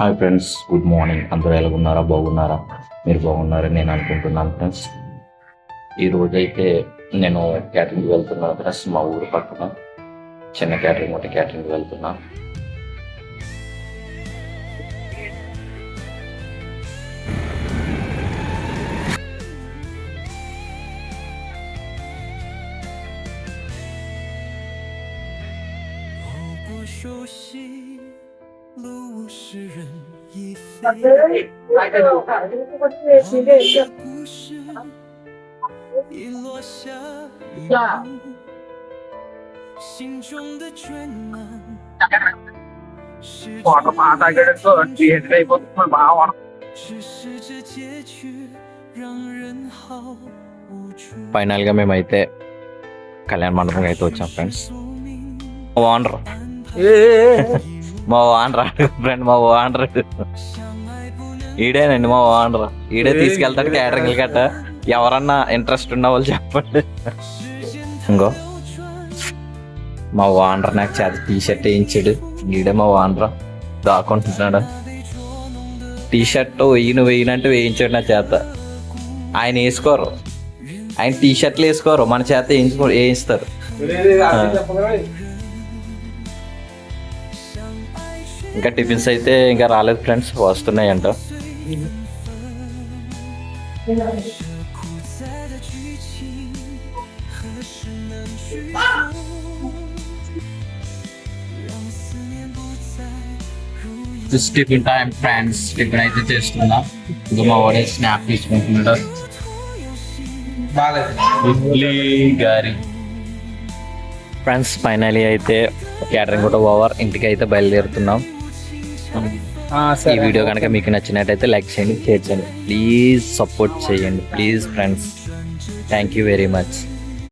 Hi friends, good morning. అందరూ ఎలాగున్నారా? బాగున్నారా? మీరు బాగున్నారని నేను అనుకుంటున్నాను ఫ్రెండ్స్. ఈరోజు అయితే నేను క్యాటరింగ్కి వెళ్తున్నాను ఫ్రెండ్స్. మా ఊరు పక్కన చిన్న క్యాటరింగ్ ఒకటి క్యాటరింగ్కి వెళ్తున్నా. ఫైనల్ గా మేమైతే కళ్యాణ మండపం అయితే వచ్చాం ఫ్రెండ్స్. ఓనర్ మా ఓనర్ ఫ్రెండ్, మా ఓనర్ ఈడేనండి. మా ఓనర్ ఈడే తీసుకెళ్తాడు క్యాటరింగ్ గట్ట. ఎవరన్నా ఇంట్రెస్ట్ ఉన్న వాళ్ళు చెప్పండి. ఇంకో మా ఓనర్ నాకు చేత టీషర్ట్ వేయించాడు. ఈడే మా ఓనర్ దాక్కుంటున్నాడు. టీషర్ట్ వెయ్యినంటే వేయించాడు నా చేత. ఆయన వేసుకోరు, ఆయన టీషర్ట్లు వేసుకోరు, మన చేత వేయిస్తారు. ఇంకా టిఫిన్స్ అయితే ఇంకా రాలేదు ఫ్రెండ్స్, వస్తున్నాయంట. Tiffin time friends. టిఫిన్ అయితే చేస్తున్నా. ఇంకా మా వాడే స్నాప్ తీసుకుంటున్నాడు. గారి ఫ్రెండ్స్, ఫైనలీ అయితే క్యాటరింగ్ కూడా ఓవర్. ఇంటికి అయితే బయలుదేరుతున్నాం. ఈ వీడియో కనుక మీకు నచ్చినట్టయితే లైక్ చేయండి, షేర్ చేయండి, ప్లీజ్ సపోర్ట్ చేయండి please friends. Thank you very much.